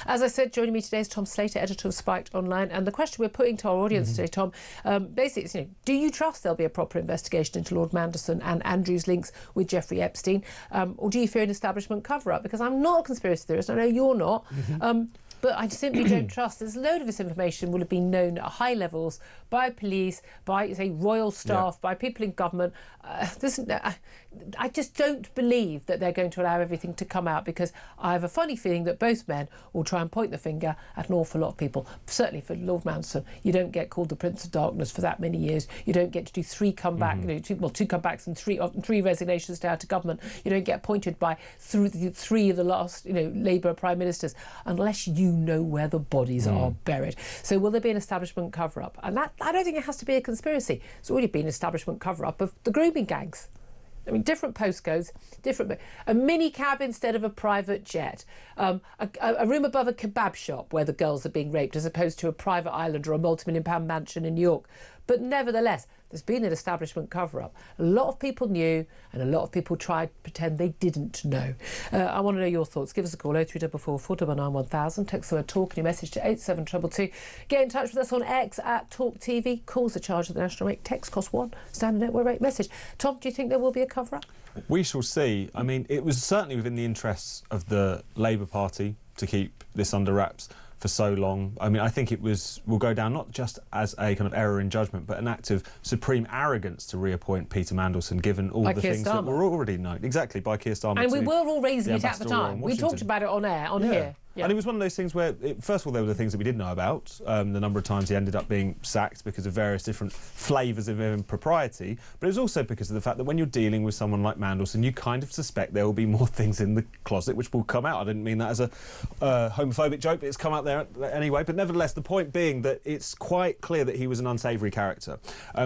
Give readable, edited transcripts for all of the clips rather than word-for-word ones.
As I said, joining me today is Tom Slater, editor of Spiked Online. And the question we're putting to our audience today, Tom, basically is, do you trust there'll be a proper investigation into Lord Mandelson and Andrew's links with Jeffrey Epstein? Or do you fear an establishment cover-up? Because I'm not a conspiracy theorist, I know you're not. But I simply don't trust. There's a load of this information will have been known at high levels by police, by, say, royal staff, by people in government. I just don't believe that they're going to allow everything to come out, because I have a funny feeling that both men will try and point the finger at an awful lot of people. Certainly for Lord Mandelson, you don't get called the Prince of Darkness for that many years. You don't get to do three comebacks, two comebacks and three resignations out of government. You don't get appointed by three of the last, Labour prime ministers, unless you know where the bodies are buried. So will there be an establishment cover-up? And that, I don't think it has to be a conspiracy. It's already been an establishment cover-up of the grooming gangs. I mean, different postcodes, a mini cab instead of a private jet, a room above a kebab shop where the girls are being raped, as opposed to a private island or a multi-million-pound mansion in New York. But nevertheless, there's been an establishment cover-up. A lot of people knew, and a lot of people tried to pretend they didn't know. I want to know your thoughts. Give us a call, 0344 499 1000. Text the word TALK and your message to 87222. Get in touch with us on X at talkTV. Calls are charged at the national rate. Text costs £1. Standard network rate message. Tom, do you think there will be a cover-up? We shall see. I mean, it was certainly within the interests of the Labour Party to keep this under wraps for so long. I mean, I think it will go down not just as a kind of error in judgment, but an act of supreme arrogance to reappoint Peter Mandelson, given all the things that were already known. Exactly, by Keir Starmer. And we were all raising it at the time. We talked about it on air, here. Yeah. And it was one of those things where, first of all, there were the things that we did know about, the number of times he ended up being sacked because of various different flavours of impropriety, but it was also because of the fact that when you're dealing with someone like Mandelson, you kind of suspect there will be more things in the closet which will come out. I didn't mean that as a homophobic joke, but it's come out there anyway. But nevertheless, the point being that it's quite clear that he was an unsavoury character.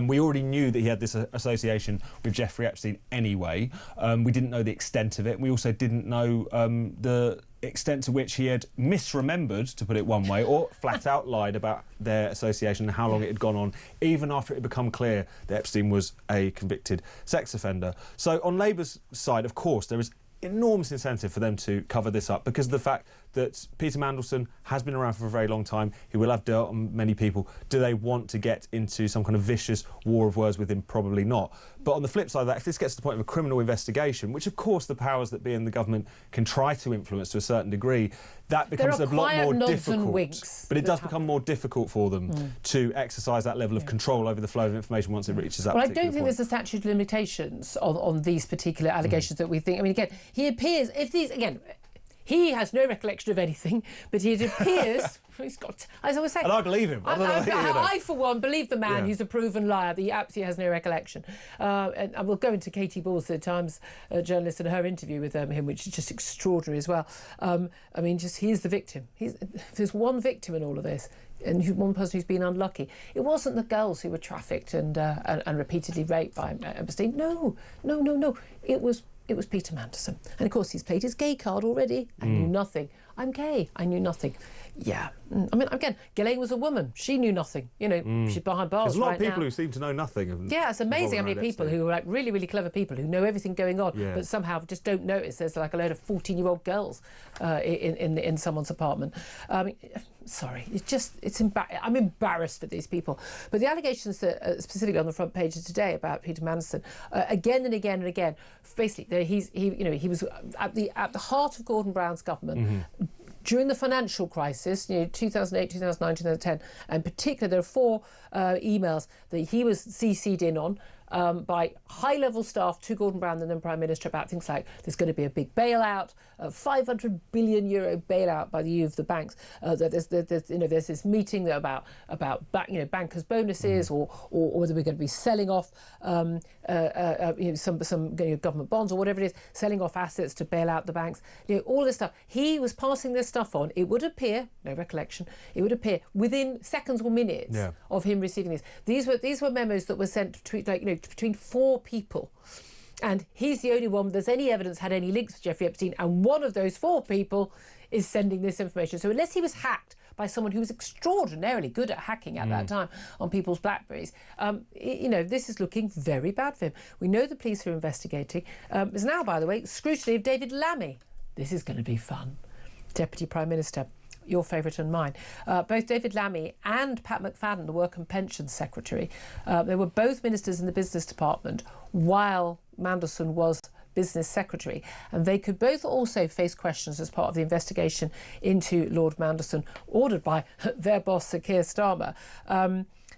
We already knew that he had this association with Jeffrey Epstein anyway. We didn't know the extent of it. We also didn't know the extent to which he had misremembered, to put it one way, or flat out lied about their association and how long it had gone on, even after it had become clear that Epstein was a convicted sex offender. So on Labour's side, of course, there is enormous incentive for them to cover this up, because of the fact that Peter Mandelson has been around for a very long time. He will have dirt on many people. Do they want to get into some kind of vicious war of words with him? Probably not. But on the flip side of that, if this gets to the point of a criminal investigation, which of course the powers that be in the government can try to influence to a certain degree, that becomes a lot more difficult. But it does become more difficult for them to exercise that level of control over the flow of information once it reaches that particular point. I don't think there's a statute of limitations on these particular allegations that we think. I mean, again, he appears, if these, again, he has no recollection of anything, but it appears he's got. As I was saying, and I believe him. I for one, believe the man who's a proven liar. He absolutely has no recollection. And we'll go into Katie Balls, the Times journalist, and her interview with him, which is just extraordinary as well. I mean, he's the victim. There's one victim in all of this, and one person who's been unlucky. It wasn't the girls who were trafficked and repeatedly raped by Epstein. No. It was Peter Mandelson. And of course, he's played his gay card already. I knew nothing. I'm gay. I knew nothing. Yeah. I mean, again, Ghislaine was a woman. She knew nothing. She's behind bars right now. There's a lot of people who seem to know nothing. Yeah, it's amazing how many people who are like really, really clever people who know everything going on, but somehow just don't notice there's like a load of 14-year-old girls in someone's apartment. Sorry, I'm embarrassed for these people. But the allegations that specifically on the front page of today about Peter Mandelson, again and again and again, basically he was at the heart of Gordon Brown's government. During the financial crisis, 2008, 2009, 2010, and in particular, there are 4 emails that he was CC'd in on by high-level staff to Gordon Brown, the then Prime Minister, about things like there's going to be a big bailout, a €500 billion bailout by the EU of the banks. There's this meeting about bankers' bonuses, or whether we're going to be selling off some government bonds or whatever it is, selling off assets to bail out the banks. All this stuff. He was passing this stuff on. It would appear, no recollection, it would appear within seconds or minutes of him receiving this. These were memos that were sent between 4 people. And he's the only one there's any evidence had any links with Jeffrey Epstein, and one of those 4 people is sending this information. So unless he was hacked by someone who was extraordinarily good at hacking at that time on people's Blackberries, this is looking very bad for him. We know the police are investigating. There's now, by the way, scrutiny of David Lammy. This is going to be fun. Deputy Prime Minister. your favourite and mine. Both David Lammy and Pat McFadden, the Work and Pensions Secretary, they were both ministers in the Business Department while Mandelson was Business Secretary, and they could both also face questions as part of the investigation into Lord Mandelson, ordered by their boss, Sir Keir Starmer.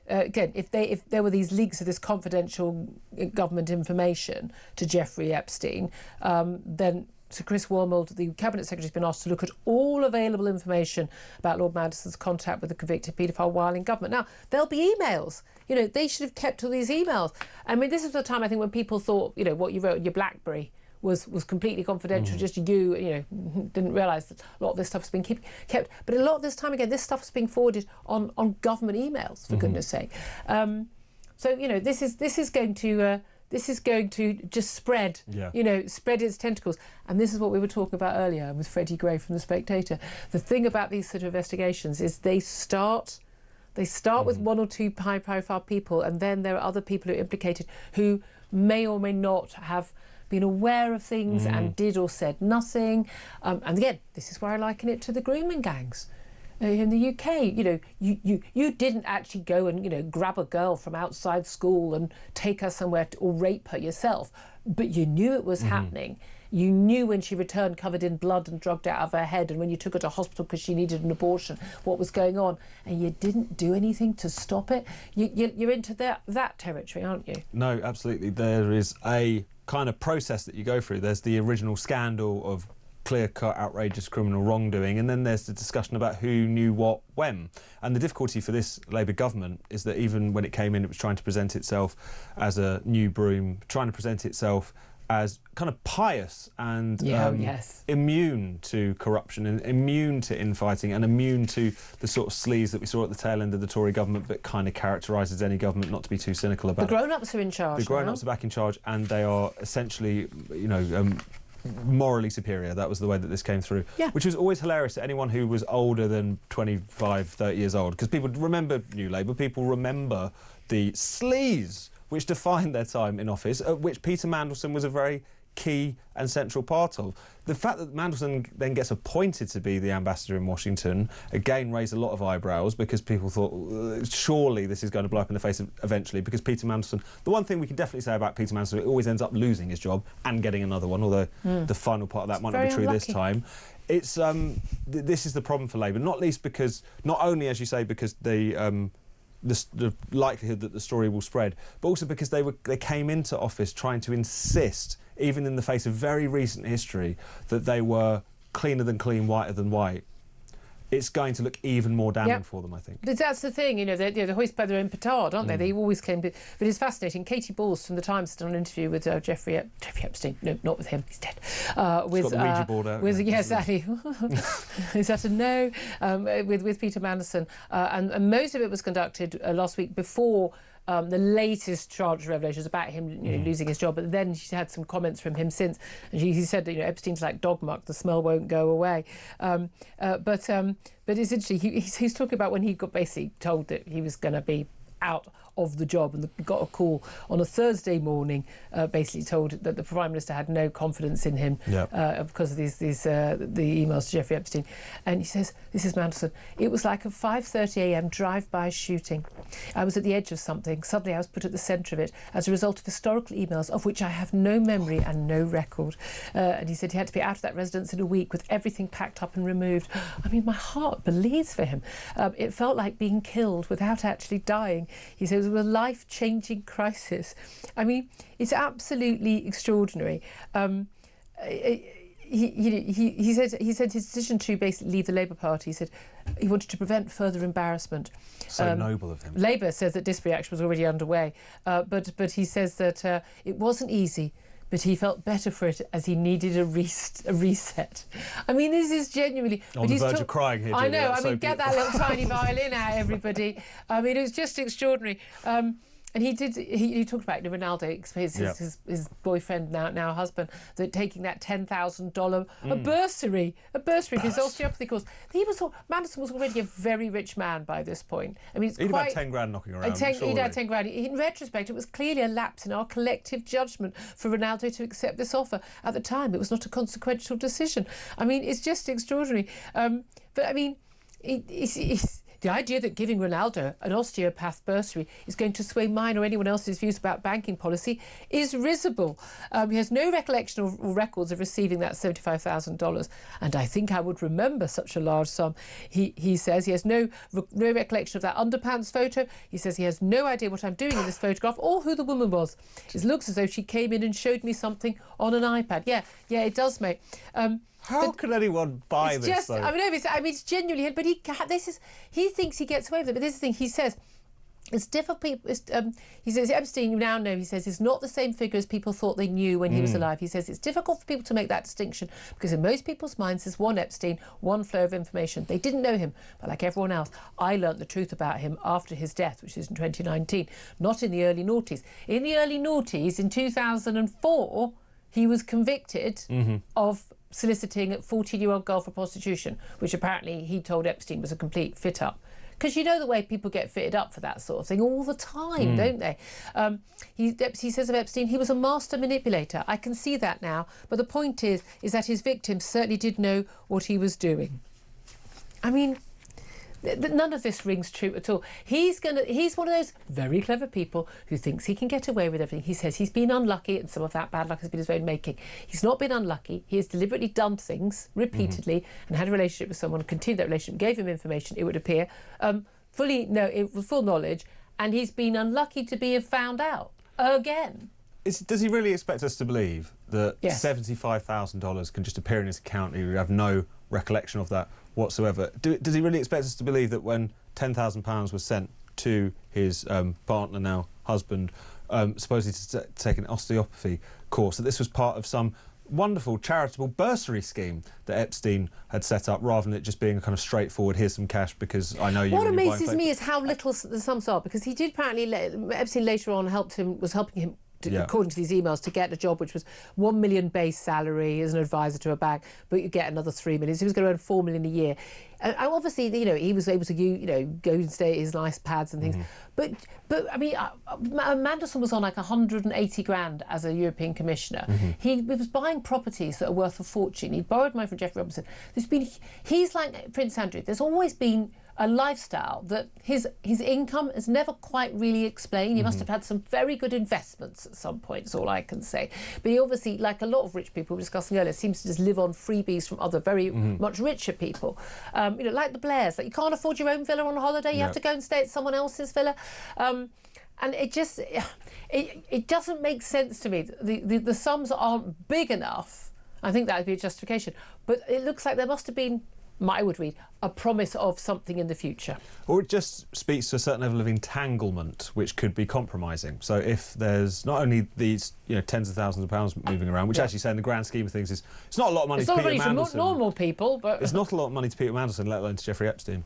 Again, if there were these leaks of this confidential government information to Jeffrey Epstein, then Sir Chris Wormald, the Cabinet Secretary, has been asked to look at all available information about Lord Mandelson's contact with the convicted paedophile while in government. Now, there'll be emails. You know, they should have kept all these emails. I mean, this is the time, I think, when people thought, you know, what you wrote in your BlackBerry was completely confidential, just you didn't realise that a lot of this stuff has been kept. But a lot of this time, again, this stuff is being forwarded on government emails, for goodness sake. So, you know, this is going to just spread, spread its tentacles. And this is what we were talking about earlier with Freddie Gray from The Spectator. The thing about these sort of investigations is they start with one or two high-profile people, and then there are other people who are implicated who may or may not have been aware of things and did or said nothing. And again, this is where I liken it to the grooming gangs. In the UK, you know, you didn't actually go and, you know, grab a girl from outside school and take her somewhere or rape her yourself, but you knew it was happening. You knew when she returned covered in blood and drugged out of her head, and when you took her to hospital because she needed an abortion, what was going on, and you didn't do anything to stop it. You're into that territory, aren't you? No, absolutely. There is a kind of process that you go through. There's the original scandal of clear-cut, outrageous criminal wrongdoing, and then there's the discussion about who knew what when. And the difficulty for this Labour government is that even when it came in, it was trying to present itself as a new broom, trying to present itself as kind of pious and immune to corruption and immune to infighting and immune to the sort of sleaze that we saw at the tail end of the Tory government that kind of characterises any government, not to be too cynical about it. The grown-ups are in charge. The grown-ups are back in charge, and they are essentially, you know, morally superior. That was the way that this came through, which was always hilarious to anyone who was older than 25, 30 years old, because people remember New Labour, people remember the sleaze which defined their time in office, which Peter Mandelson was a very key and central part of. The fact that Mandelson then gets appointed to be the ambassador in Washington, again raised a lot of eyebrows, because people thought, surely this is going to blow up in the face eventually, because Peter Mandelson, the one thing we can definitely say about Peter Mandelson, he always ends up losing his job and getting another one, although the final part of that might not be true this time. It's this is the problem for Labour, not least because, not only, as you say, because the likelihood that the story will spread, but also because they came into office trying to insist, even in the face of very recent history, that they were cleaner than clean, whiter than white. It's going to look even more damning for them, I think. That's the thing, you know, they're hoist by their own petard, aren't they? They always claim... But it's fascinating. Katie Balls from The Times did an interview with Jeffrey Epstein. No, not with him, he's dead. With got the Ouija board out. Exactly. Is that a no? With Peter Mandelson. And most of it was conducted last week before... the latest charge revelations about him losing his job, but then she's had some comments from him since, and he said that, you know, Epstein's like dog muck, the smell won't go away. But it's interesting, he's talking about when he got basically told that he was going to be out of the job, and got a call on a Thursday morning, basically told that the Prime Minister had no confidence in him because of the emails to Jeffrey Epstein. And he says, this is Mandelson, it was like a 5:30 a.m. drive-by shooting. I was at the edge of something. Suddenly I was put at the centre of it as a result of historical emails of which I have no memory and no record. And he said he had to be out of that residence in a week with everything packed up and removed. I mean, my heart bleeds for him. It felt like being killed without actually dying. He said it was a life-changing crisis. I mean, it's absolutely extraordinary. He said his decision to basically leave the Labour Party, he said he wanted to prevent further embarrassment. So noble of him. Labour says that disciplinary action was already underway, but he says that it wasn't easy, but he felt better for it as he needed a reset. I mean, this is genuinely... On the verge of crying here, Julia. I know, I mean, get that little tiny violin out, everybody. I mean, it was just extraordinary. And he talked about Ronaldo, his boyfriend, now husband, that taking that $10,000 a bursary for his osteopathy course. Mandelson was already a very rich man by this point. I mean, he'd had 10 grand knocking around. He'd had 10 grand. In retrospect, it was clearly a lapse in our collective judgment for Ronaldo to accept this offer. At the time, it was not a consequential decision. I mean, it's just extraordinary. But I mean, the idea that giving Ronaldo an osteopath bursary is going to sway mine or anyone else's views about banking policy is risible. He has no recollection or records of receiving that $75,000, and I think I would remember such a large sum. He says he has no recollection of that underpants photo. He says he has no idea what I'm doing in this photograph or who the woman was. It looks as though she came in and showed me something on an iPad. Yeah, it does, mate. How can anyone buy this? Just, though? It's genuinely. But he thinks he gets away with it. But this is the thing he says. It's difficult. He says Epstein, you now know, he says, is not the same figure as people thought they knew when he was alive. He says it's difficult for people to make that distinction because in most people's minds there's one Epstein, one flow of information. They didn't know him, but like everyone else, I learnt the truth about him after his death, which is in 2019, not in the early noughties. In the early noughties, in 2004, he was convicted of soliciting a 14-year-old girl for prostitution, which apparently he told Epstein was a complete fit-up. Because you know the way people get fitted up for that sort of thing all the time, don't they? He says of Epstein, he was a master manipulator. I can see that now. But the point is that his victims certainly did know what he was doing. I mean, none of this rings true at all. He's one of those very clever people who thinks he can get away with everything. He says he's been unlucky and some of that bad luck has been his own making. He's not been unlucky. He has deliberately done things repeatedly and had a relationship with someone, continued that relationship, gave him information, it would appear, with full knowledge, and he's been unlucky to be found out again. Does he really expect us to believe that $75,000 can just appear in his account and you have no recollection of that whatsoever? Does he really expect us to believe that when £10,000 was sent to his partner, now husband, supposedly to take an osteopathy course, that this was part of some wonderful charitable bursary scheme that Epstein had set up, rather than it just being a kind of straightforward, here's some cash because I know you. What amazes me is how little the sums are, because he did apparently, Epstein later on was helping him, according to these emails, to get a job which was $1 million base salary as an advisor to a bank, but you get another $3 million. So he was going to earn $4 million a year. And obviously, he was able to, go and stay at his nice pads and things. But I mean, Mandelson was on like 180 grand as a European commissioner. He was buying properties that are worth a fortune. He borrowed money from Jeffrey Epstein. He's like Prince Andrew. There's always been a lifestyle that his income has never quite really explained. He must have had some very good investments at some point, is all I can say. But he obviously, like a lot of rich people we were discussing earlier, seems to just live on freebies from other very much richer people. Like the Blairs, like you can't afford your own villa on holiday, you have to go and stay at someone else's villa. And it just, it doesn't make sense to me. The sums aren't big enough. I think that would be a justification. But it looks like there must have been, I would read, a promise of something in the future. Or it just speaks to a certain level of entanglement, which could be compromising. So if there's not only these, tens of thousands of pounds moving around, which actually, say, in the grand scheme of things, it's not a lot of money to Peter Mandelson. It's not money for normal people, but it's not a lot of money to Peter Mandelson, let alone to Jeffrey Epstein.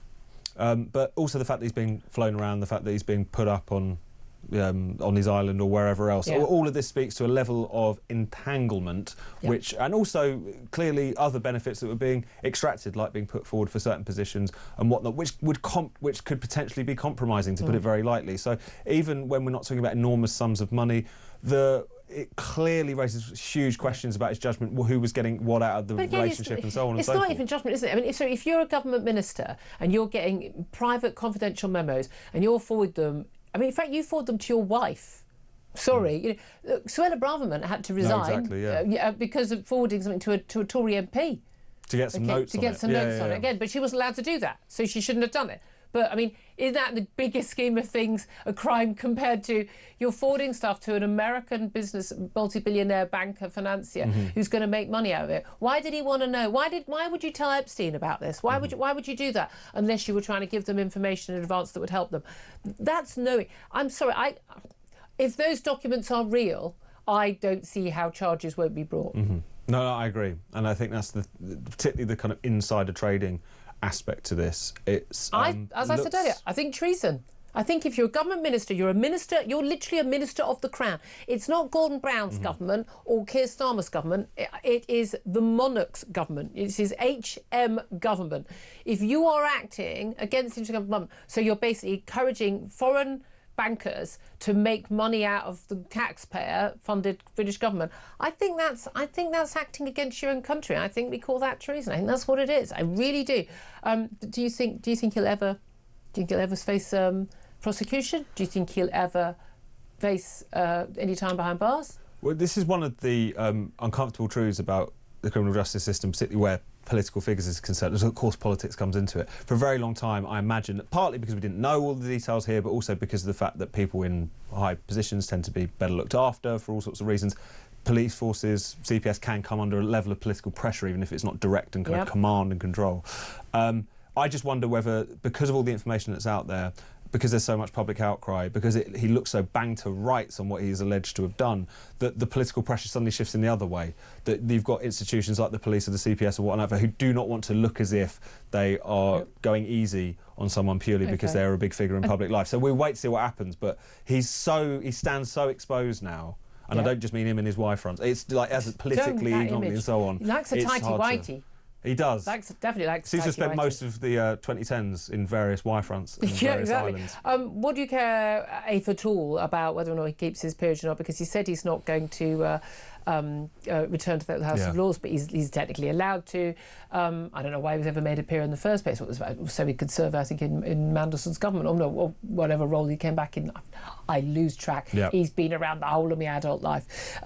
But also the fact that he's being flown around, the fact that he's being put up on his island or wherever else. All of this speaks to a level of entanglement, and also clearly other benefits that were being extracted, like being put forward for certain positions and whatnot, which could potentially be compromising, to put it very lightly. So even when we're not talking about enormous sums of money, it clearly raises huge questions about his judgment, who was getting what out of the relationship and so on and so forth. It's not even judgment, is it? I mean, if you're a government minister and you're getting private confidential memos and you'll forward them, in fact, you forward them to your wife. Sorry, Suella Braverman had to resign because of forwarding something to a Tory MP. To get some notes on it. Again, but she wasn't allowed to do that, so she shouldn't have done it. But, isn't that in the biggest scheme of things a crime compared to you're forwarding stuff to an American business, multi-billionaire banker, financier, who's going to make money out of it? Why did he want to know? Why would you tell Epstein about this? Why would you do that unless you were trying to give them information in advance that would help them? That's knowing. I'm sorry, if those documents are real, I don't see how charges won't be brought. No, I agree. And I think that's particularly the kind of insider trading aspect to this. As I said earlier, I think treason. I think if you're a government minister, you're literally a minister of the crown. It's not Gordon Brown's government or Keir Starmer's government. It is the monarch's government. It's his HM government. If you are acting against the government, so you're basically encouraging foreign bankers to make money out of the taxpayer-funded British government. I think that's acting against your own country. I think we call that treason. I think that's what it is. I really do. Do you think he'll ever face prosecution? Do you think he'll ever face any time behind bars? Well, this is one of the uncomfortable truths about the criminal justice system, particularly where political figures is concerned. Of course, politics comes into it. For a very long time, I imagine, partly because we didn't know all the details here, but also because of the fact that people in high positions tend to be better looked after for all sorts of reasons. Police forces, CPS can come under a level of political pressure, even if it's not direct and kind of command and control. I just wonder whether, because of all the information that's out there, because there's so much public outcry, because he looks so bang to rights on what he is alleged to have done, that the political pressure suddenly shifts in the other way. That you've got institutions like the police or the CPS or whatever who do not want to look as if they are going easy on someone purely because they're a big figure in public life. So we'll wait to see what happens. But he stands so exposed now. And I don't just mean him and his Y fronts. It's like as politically, economically and so on. He likes a tighty-whitey. He does. Definitely likes. Seems to spend most of the 2010s in various Y fronts and various islands. What do you care, if at all, about whether or not he keeps his peerage or not? Because he said he's not going to return to the House of Lords, but he's technically allowed to. I don't know why he was ever made a peer in the first place. It was so he could serve, I think, in Mandelson's government, or whatever role he came back in. I lose track. Yeah. He's been around the whole of my adult life.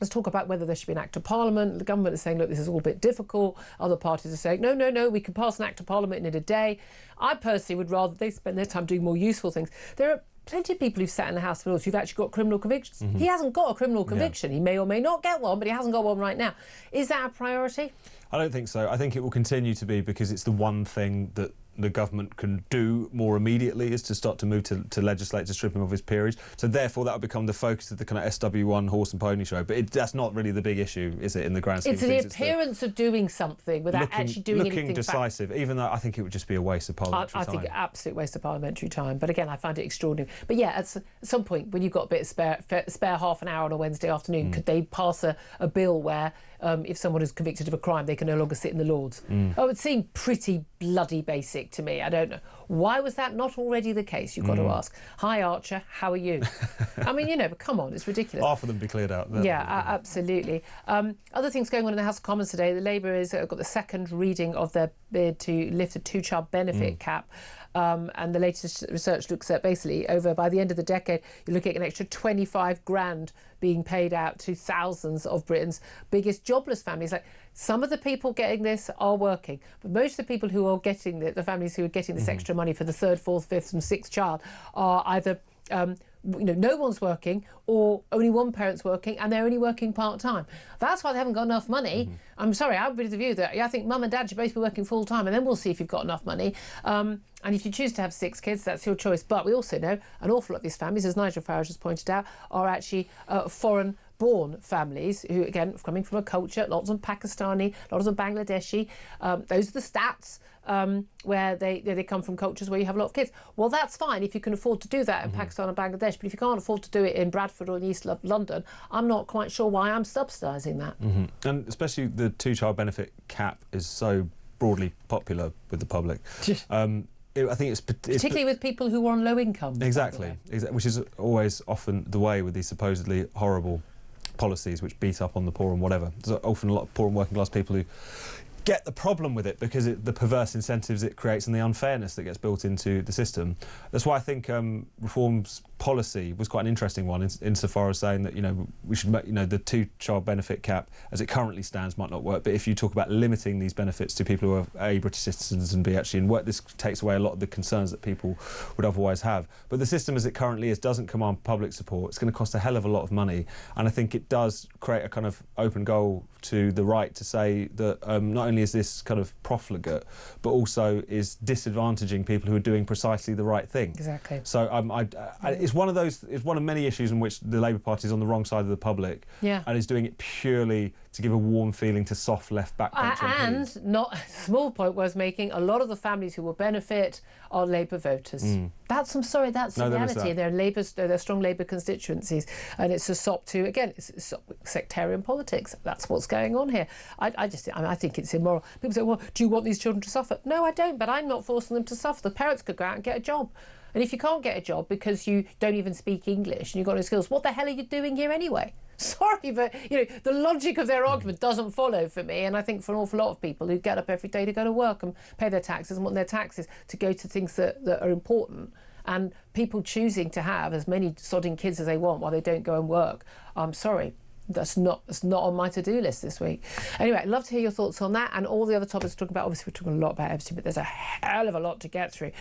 Let's talk about whether there should be an Act of Parliament. The government is saying, look, this is all a bit difficult. Other parties are saying, no, we can pass an Act of Parliament in a day. I personally would rather they spend their time doing more useful things. There are plenty of people who've sat in the House of Lords who've actually got criminal convictions. Mm-hmm. He hasn't got a criminal conviction. He may or may not get one, but he hasn't got one right now. Is that a priority? I don't think so. I think it will continue to be, because it's the one thing that the government can do more immediately, is to start to move to legislate to strip him of his peerage. So therefore that will become the focus of the kind of SW1 horse and pony show. But that's not really the big issue, is it, in the grand scheme of things? It's the appearance of doing something without actually doing anything. Looking decisive, even though I think it would just be a waste of parliamentary time. I think an absolute waste of parliamentary time. But again, I find it extraordinary. But yeah, at some point, when you've got a bit of spare half an hour on a Wednesday afternoon, could they pass a bill where if someone is convicted of a crime, they can no longer sit in the Lords? It would seem pretty bloody basic to me. I don't know. Why was that not already the case? You've got to ask. Hi, Archer, how are you? I mean, but come on, it's ridiculous. Half of them be cleared out. Absolutely. Other things going on in the House of Commons today. The Labour has got the second reading of their bid to lift the two-child benefit cap. And the latest research looks at basically by the end of the decade, you're looking at an extra 25 grand being paid out to thousands of Britain's biggest jobless families. Like, some of the people getting this are working, but most of the people who are getting the families who are getting this extra money for the third, fourth, fifth and sixth child are either no one's working, or only one parent's working and they're only working part-time. That's why they haven't got enough money. I'm sorry, I would be of the view that I think mum and dad should both be working full-time, and then we'll see if you've got enough money. And if you choose to have 6 kids, that's your choice. But we also know an awful lot of these families, as Nigel Farage has pointed out, are actually foreign-born families who, again, coming from a culture, lots of them Pakistani, lots of them Bangladeshi. Those are the stats. Where they come from cultures where you have a lot of kids. Well, that's fine if you can afford to do that in Pakistan and Bangladesh, but if you can't afford to do it in Bradford or in East London, I'm not quite sure why I'm subsidising that. And especially the two-child benefit cap is so broadly popular with the public. I think it's particularly with people who are on low income. Exactly, which is always often the way with these supposedly horrible policies which beat up on the poor and whatever. There's often a lot of poor and working class people who get the problem with it because the perverse incentives it creates and the unfairness that gets built into the system. That's why I think Reform's policy was quite an interesting one insofar as saying that we should make the two-child benefit cap as it currently stands might not work, but if you talk about limiting these benefits to people who are A, British citizens and B, actually in work, this takes away a lot of the concerns that people would otherwise have. But the system as it currently is doesn't command public support. It's going to cost a hell of a lot of money, and I think it does create a kind of open goal to the right to say that not only is this kind of profligate, but also is disadvantaging people who are doing precisely the right thing. Exactly. So it's one of many issues in which the Labour Party is on the wrong side of the public and is doing it purely to give a warm feeling to soft left backbench MPs. And not a small point worth making, a lot of the families who will benefit are Labour voters. That's the reality. They're strong Labour constituencies, and it's a sop to, again, it's sectarian politics. That's what's going on here. I think it's immoral. People say, well, do you want these children to suffer? No, I don't, but I'm not forcing them to suffer. The parents could go out and get a job. And if you can't get a job because you don't even speak English and you've got no skills, what the hell are you doing here anyway? Sorry, but the logic of their argument doesn't follow for me, and I think for an awful lot of people who get up every day to go to work and pay their taxes and want their taxes to go to things that are important, and people choosing to have as many sodding kids as they want while they don't go and work. I'm sorry. That's not on my to-do list this week. Anyway, I'd love to hear your thoughts on that and all the other topics we're talking about. Obviously, we're talking a lot about Epstein, but there's a hell of a lot to get through.